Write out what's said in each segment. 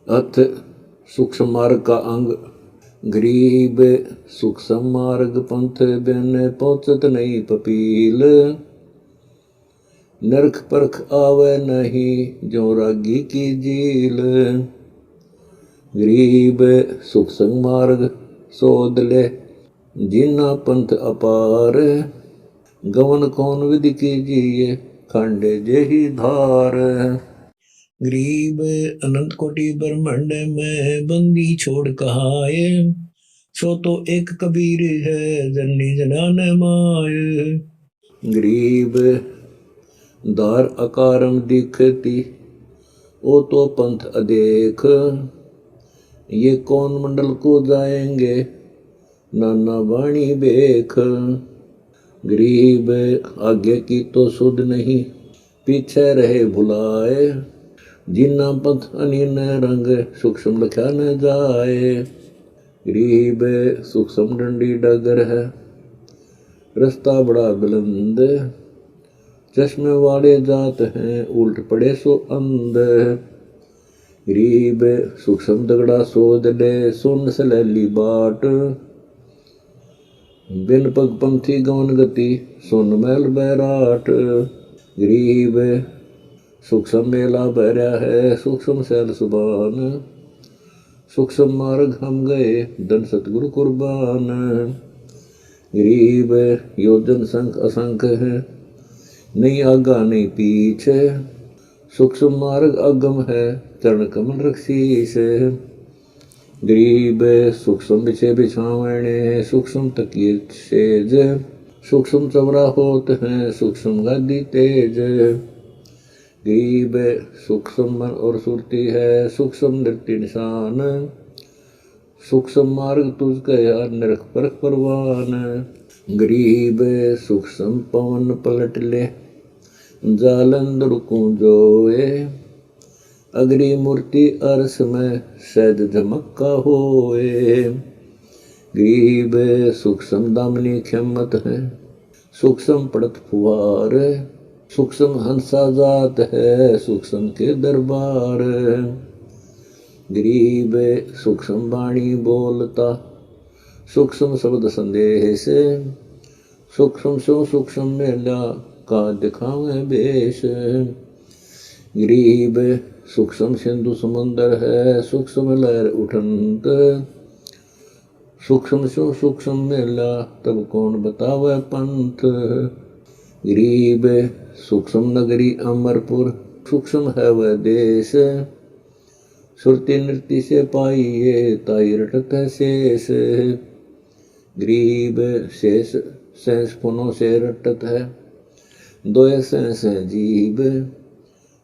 अथ सूक्ष्म मार्ग का अंग। गरीब सूक्ष्म मार्ग पंथ बिन पहुँचत नहीं पपील। नरख परख आवे नहीं जो रागी की झील। गरीब सूक्ष्म मार्ग सोध ले जिना पंथ अपार। गवन कौन विधि कीजिए खंडे जेहि धार। गरीब अनंत कोटि ब्रह्मांड में बंदी छोड़ कहाए। सो तो एक कबीर है जननी जनान माय। गरीब दार अकारम दिखती ओ तो पंथ अदेख। ये कौन मंडल को जाएंगे नाना वाणी बेख। गरीब आगे की तो सुध नहीं पीछे रहे भुलाए। जिन्ना पंथ अनिन रंग सूक्ष्म लख्या न जाए। गरीब सूक्ष्म डंडी डगर है रास्ता बड़ा बुलंद। चश्मे वाले जात हैं उल्ट पड़े सो अंध। गरीब सूक्ष्म दगड़ा सोध ले सुन सलैली बाट। बिन पग पंथी गवन गति सुन मैल बैराट। गरीब सूक्ष्म मेला बहरा है सूक्ष्म सैल सुबान। सूक्ष्म मार्ग हम गए धन सतगुरु कुर्बान। गरीब योजन संख असंख है नहीं आगा नहीं पीछे। सूक्ष्म मार्ग अगम है चरण कमल रखशीष। गरीब सूक्ष्म बिछे बिछावने सूक्ष्म तकिए सेज। सूक्ष्म चवरा होत हैं सूक्ष्म गादी तेज। गरीब सूक्ष्म मन और सुरती है सूक्ष्म नृत्य निशान। सूक्ष्म मार्ग तुझ गया नरक परख परवान। गरीब सूक्ष्म पवन पलट ले जालंधर कुंजोए। अग्री मूर्ति अरस में सैद झमक्का होए। गरीब सूक्ष्म दामनी खेमत है सूक्ष्म पड़त फुवार। सूक्ष्म हंसा जात है सूक्ष्म के दरबार। गरीब सूक्ष्म वाणी बोलता सूक्ष्म शब्द संदेश। सूक्ष्म सो सूक्ष्म मेला का दिखावे बेश। गरीब सूक्ष्म सिंधु समुंदर है सूक्ष्म लहर उठंत। सूक्ष्म सो सूक्ष्म मेला तब कौन बतावे पंथ। गरीब सूक्ष्म नगरी अमरपुर सूक्ष्म है वह देश। सुरती नृत्य से पाइए ताई रटत है शेष। गरीब शेष सेंस पुनों से रटत है दोय सेंस है जीव।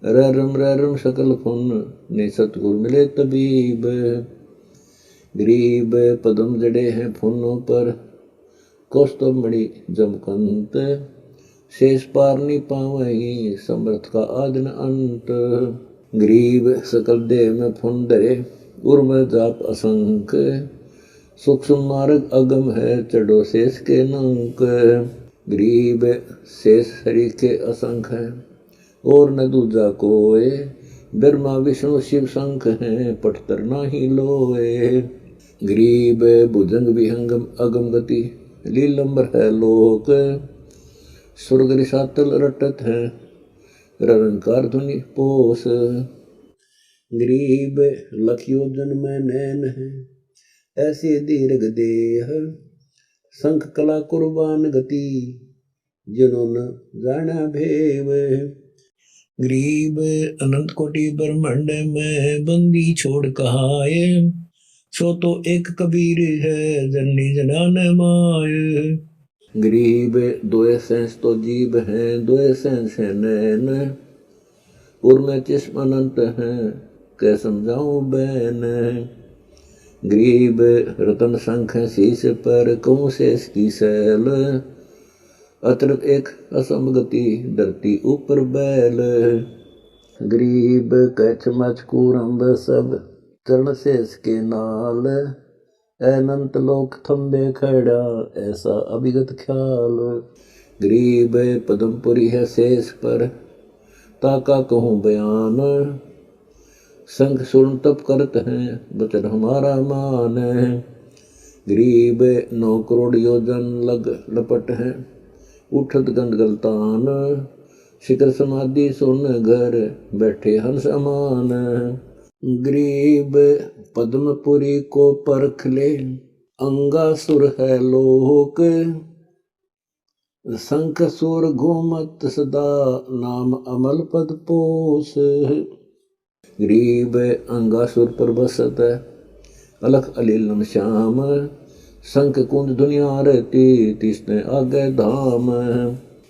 ररम सकल पुन ने सतगुर मिले तबीब। गरीब पदम जड़े हैं फुनों पर कौस्तुभ मणि जमकंत। शेष पार नहीं पावही समर्थ का आदन अंत। गरीब सकल देह में फुन धरे उर्म जाप असंख। सूक्ष्म मार्ग अगम है चढ़ो शेष के नंक। गरीब शेष हरि के असंख है और न दूजा कोय। ब्रह्मा विष्णु शिव शंख हैं पटतर नाही लोए। गरीब भुजंग विहंगम अगम गति लीलंबर है लोक। स्वर्ग रिसातल रटत है रंकार ध्वनि पोस। गरीब लख योजन में नैन है ऐसी दीर्घ देह। संख कला कुर्बान गति जिन्होंने जाना भेव। गरीब अनंत कोटि ब्रह्मांड में बंदी छोड़ कहाए। सो तो एक कबीर है जननी जनान माय। गरीब दोए सेंस तो जीव हैं दोए सेंस है नैन। उर्मे चिस्म अनंत हैं कै समझाऊं बैन। गरीब रतन संख है शीश पर कहूँ शेष की सैल। अतरत एक असमगति धरती ऊपर बैल। गरीब कछ मच कूरम्ब सब चरण शेष के नाल। अनंत लोक थम्बे खड़ा ऐसा अभिगत ख्याल। गरीब पदमपुरी है शेष पर ताका कहूँ बयान। संग सुन तप करत हैं, बचन हमारा मान है। गरीब 9 करोड़ योजन लग लपट है, उठत गंद गलतान। शिखर समाधि सुन घर, बैठे हंस अमान। गरीब पद्मपुरी को परख ले, अंगासुर है लोक। शंख सुर घूमत सदा, नाम अमल पद पोस। गरीब अंगासुर पर बसत है, अलख अलीलम श्याम। शंख कुंज दुनिया रहती, तिसने आगे धाम।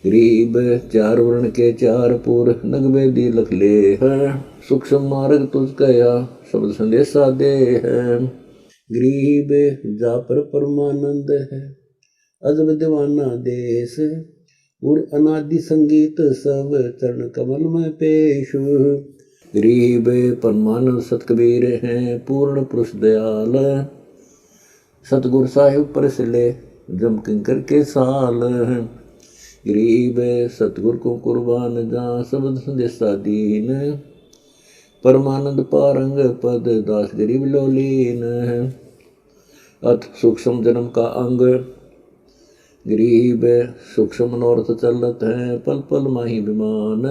गरीब 4 वर्ण के 4 पुर, नगवेदी लख ले है। सूक्ष्म मार्ग तुझ कया, शब्द संदेशा दे है। गरीब जा पर परमानंद है, अजब दीवाना देश। और अनादि संगीत सब, चरण कमल में पेश। गरीब परमानंद सत कबीर हैं, पूर्ण पुरुष दयाल। सतगुरु साहिब परसले, जम किंकर के साल। गरीब सतगुरु को कुर्बान जा, शब्द संदेशा दीन। परमानंद पारंग पद, दास गरीब लोलीन। अथ सूक्ष्म जन्म का अंग। गरीब सूक्ष्म मनोरथ चलत है, पल पल माही विमान।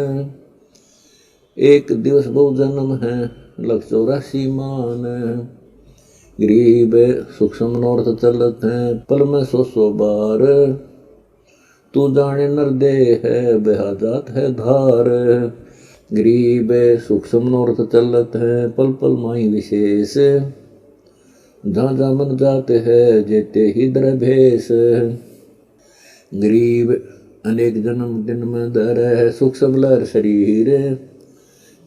एक दिवस बहु जन्म है, लख 84 मान। गरीब सूक्ष्म मनोरथ चलत है, पल में 100 बार। तू जाने नर दे है, बहा जात है धार। गरीब सूक्ष्म मनोरथ चलत है, पल पल माही विशेष। जहाँ जहाँ मन जाते है, जेते ही दर भेष। गरीब अनेक जन्म दिन में दर है, सुख सब लहर शरीर।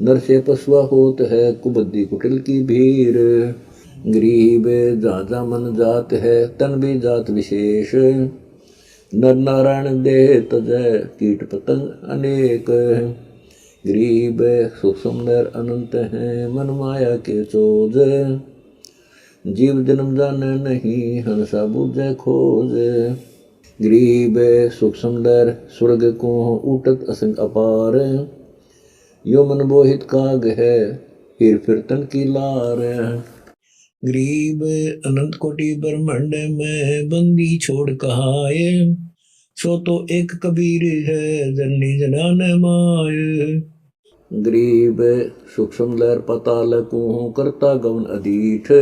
नर से पशुआ होत है, कुबद्दी कुटिल की भीर। गरीब जहाँ जहाँ मन जात है, तन भी जात विशेष। नर नारायण देह तजय, कीट पतंग अनेक। गरीब सूक्ष्म नर अनंत हैं, मन माया के चोज। जीव जन्म जाने नहीं, हंसा बुझे खोज। गरीब सूक्ष्म नर स्वर्ग को, उठत असंग अपार। यो मन मोहित काग है, फिर तन की लार। गरीब अनंत कोटि ब्रह्मांड में, बंदी छोड़ कहाए। सो तो एक कबीर है, जननी जनान माय। गरीब सूक्ष्म लहर पताल को, करता गवन अधीठ।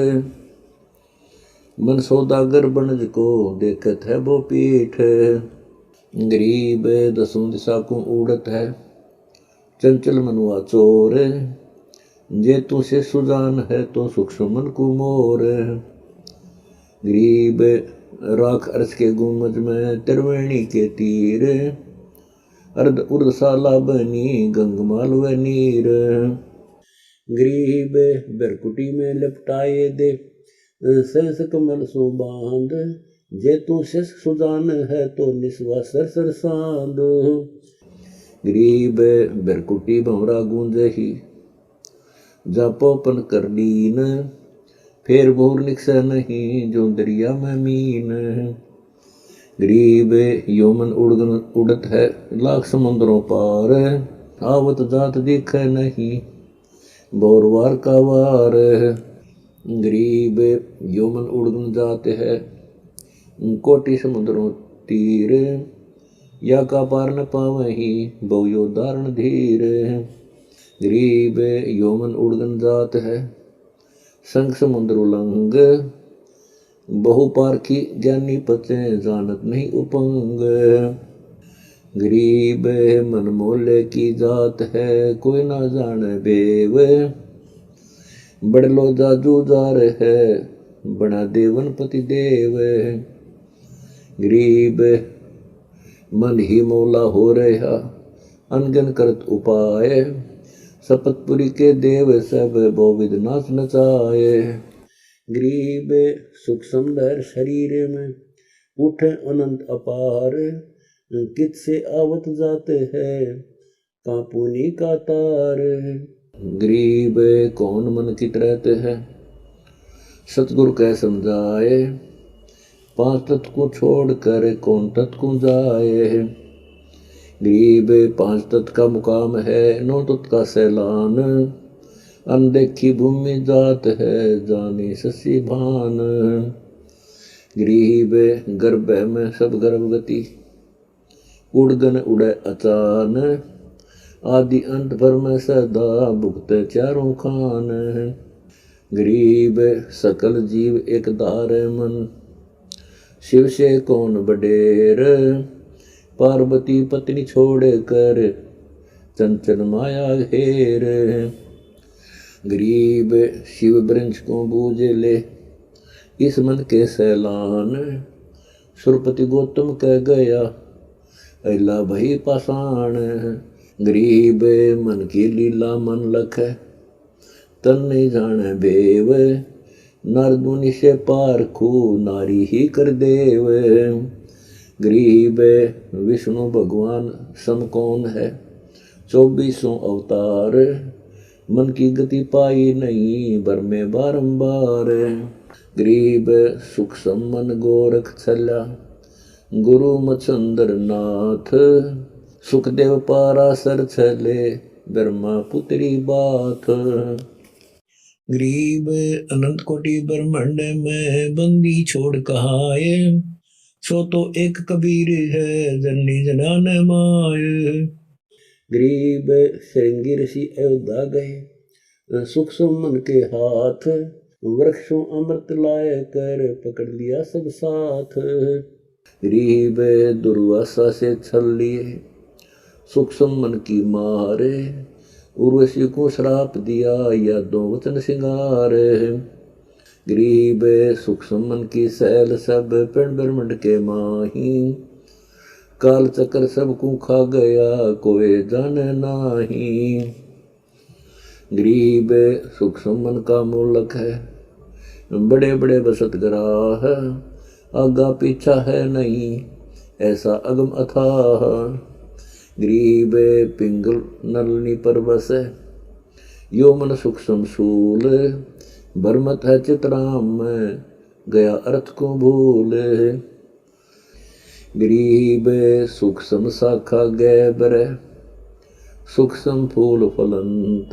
मन सौदागर बनज को, देखत है वो पीठ। गरीब 10 दिशा को उड़त है, चंचल मनुआ चोर। जे तू से सुजान है, तो सूक्ष्म मन को मोर। गरीब राख अर्श के गुमज में, त्रिवेणी के तीर। अर्ध उर्ध साला बनी, गंगमाल व नीर। गरीब बरकुटी में लपटाए दे, सहस कमल सो बांध। जे तू शिष सुजान है, तो निस्वा सर सर सांद। गरीब बरकुटी भंवरा गूंजे ही, जापोपन कर लीन। फेर भोर निकसा नहीं, जो दरिया में मीन। गरीब योमन उड़त है, लाख समुद्रों पार। आवत जात दिखे नहीं, बोरवार का वार। गरीब योमन उड़न जाते है, कोटि समुद्रों तीर। या का पार न पावही, बहुयो दारण धीर। गरीब योमन उड़न जात है, संग समुद्र उलंग। बहु पारखी ज्ञानी पचे, जानत नहीं उपंग। गरीब मन मोले की जात है, कोई ना जाने बेव। बड़लो जाजू जार है, बना देवन पति देव। गरीब मन ही मौला हो रहा, अनगन करत उपाय। सपतपुरी के देव सब, बोविद नाच नचाए। गरीब सुख सुंदर शरीर में, उठे अनंत अपार। कित से आवत जाते हैं, कापुनी का तार। गरीब कौन मन कित रहते हैं, सतगुरु कह समझाए। 5 तत्व को छोड़ कर, कौन तत्व को जाए। गरीब 5 तत्व का मुकाम है, 9 तत्व का सैलान। अनदेखी भूमि जात है, जाने शशि भान। गरीब गर्भ में सब गर्भवती, उड़गन उड़े अचान। आदि अंत भर में सदा भुगत चारों खान। गरीब सकल जीव एक धारे मन, शिव से कौन बडेर। पार्वती पत्नी छोड़ कर, चंचल माया घेर। गरीब शिव वृंश को बूझ ले, इस मन के सैलान। सुरपति गौतम कह गया, अला भई पाषाण। गरीब मन की लीला मन लख, तन नहीं जाने बेव। नर मुनि से पारखू, नारी ही कर देव। गरीब विष्णु भगवान सम कौन है, 24 अवतार। मन की गति पाई नहीं, बर में बारंबार। गरीब सुख सम्मन गोरख छला, गुरु मचंद्र नाथ। सुखदेव पारासर छले, ब्रह्मा पुत्री बाथ। गरीब अनंत कोटि ब्रह्मांड में, बंदी छोड़ कहाए। सो तो एक कबीर है, जननी जनान माय। गरीब श्रृंगी ऋषि अयोध्या गए, सुख सुमन के हाथ। वृक्षों अमृत लाए कर, पकड़ लिया सब साथ। गरीब दुर्वासा से छल लिए, सुख सुमन की मारे। उर्वशी को श्राप दिया, या 2 वचन सिंगार। गरीब सुख सुमन की सैल सब, पिंड ब्रह्मंड के माही। काल चक्र सबको खा गया, कोई जाने नाही। गरीब सुख सुमन का मूलक है, बड़े बड़े बसत ग्राह। आगा पीछा है नहीं, ऐसा अगम अथाह। गरीब पिंगल नलनी पर बस, यो मन सुख समसूल। भरमत है चितराम में, गया अर्थ को भूल। गरीब सुख सम शाखा गए बर, सुख सम फूल फलंत।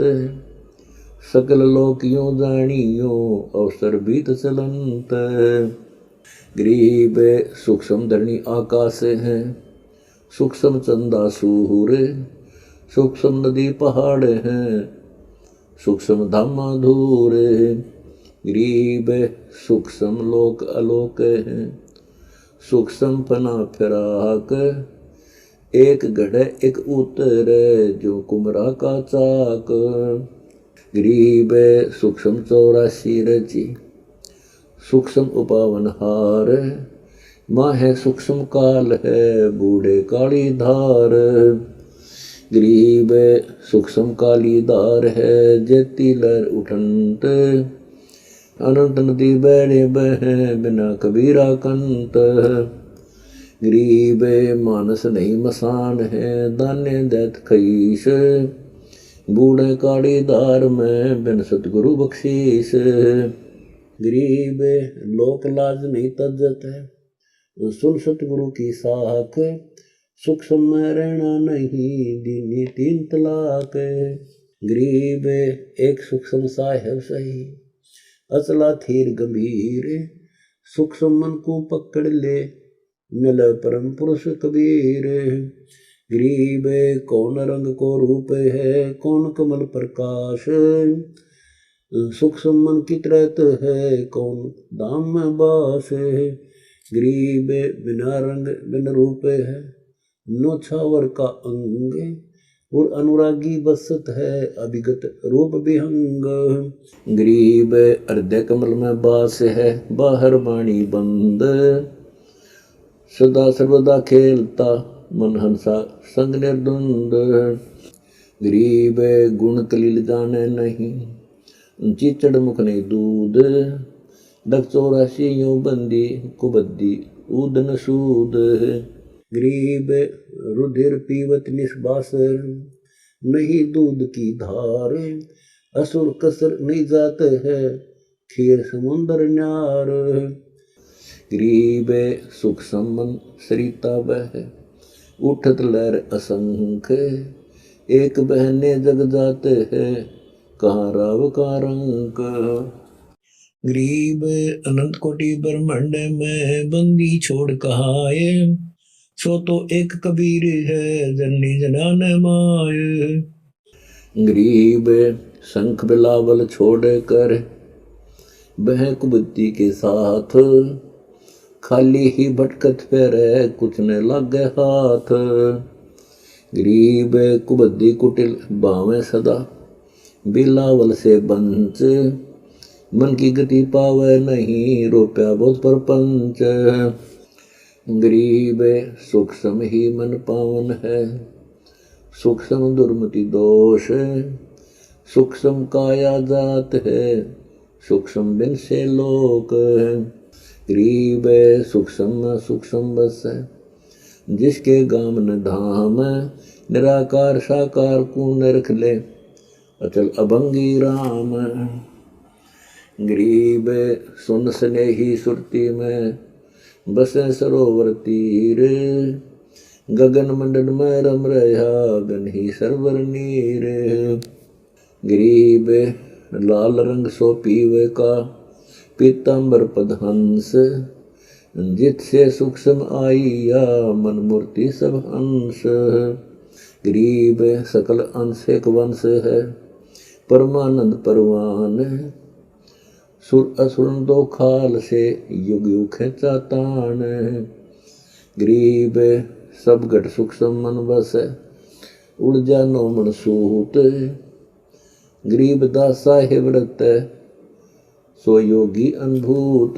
सकल लोकियों जानियो, अवसर बीत चलंत। गरीब सुख सम धरणी आकाश है, सुख सम चंदा सूर। सुख सम नदी पहाड़ हैं, सुख सम धामा धूर। गरीब सुख सम लोक अलोक हैं, सुख सम फना फिराक। एक गढ़े एक उतर, जो कुमरा का चाक। गरीब सूक्ष्म 84 रची, सूक्ष्म उपावन हार। माहे सूक्ष्म काल है, बूढ़े काली धार। गरीब सूक्ष्म काली धार है, जेती लहर उठंत। अनंत नदी बहरे बह, बिना कबीरा कंत। गरीब मानस नहीं मसान है, दाने दैत खईस। बूढ़े काड़ी धार में, बिन सतगुरु बख्शीस। गरीब लोक लाज नहीं तजत है, सुन सतगुरु की साख। सुख समय रहना नहीं, दीनी 3 तलाक। गरीब एक सुख समसाय है सही, अचला थीर गंभीर। सुख मन को पकड़ ले, मिल परम पुरुष कबीर। गरीब कौन रंग को रूप है, कौन कमल प्रकाश। सुख मन की तरत है, कौन धाम में बास। गरीब बिना रंग बिन रूप है, नौछावर का अंग। और अनुरागी बसत है, अभिगत रूप विहंग। गरीब हृदय कमल में बास है, बाहर वाणी बंद। सदा सर्वदा खेलता, मन हंसा संग निर्द्वंद। गरीब गुण कलील जाने नहीं, चिचड़ मुख नहीं दूध। डक 84 यूं बंदी, कुबद्दी ऊदन सूद। गरीब रुधिर पीवत निष्बासर, नहीं दूध की धार। असुर कसर नहीं जात है, खीर समुंदर न्यार। गरीब सुख सम्मन सरिता बह, उठत लहर असंख्य। एक बहने जग जाते है, कहाँ राव का रंक। गरीब अनंत कोटि ब्रह्मांड में बंदी छोड़ कहाए, सो तो एक कबीर है जननी जनान माय। गरीब शंख बिलावल छोड़ कर बह कुबुद्धि के साथ, खाली ही भटकत फिरे कुछ न लागे हाथ। गरीब कुबुद्धि कुटिल बावें सदा, बिलावल से बंच, मन की गति पावे नहीं रोप्या बहुत परपंच। गरीब सूक्ष्म ही मन पावन है, सूक्ष्म दुर्मति दोष, सूक्ष्म काया जात है, सूक्ष्म बिन से लोक। गरीब सूक्ष्म सूक्ष्म बस है, जिसके गाम न धाम, निराकार साकार को न रख ले अचल अभंगी राम। गरीब सुन स्नेही सुरती में बसे सरोवर तीर, गगन मंडल में रम रहा गन ही सरवर नीर। गरीब लाल रंग सो पीवे का पीताम्बर पदहंस, जित से सूक्ष्म आईया मन मूर्ति सब अंश। गरीब सकल अंश एक वंश है, परमानंद परवान, सुर असुर दो खाल से युग युग खेचा तान। गरीब सब घट सूक्ष्म मन बस, उड़ जानो मन सूत। गरीब दास साहिब व्रत, सो योगी अनुभूत।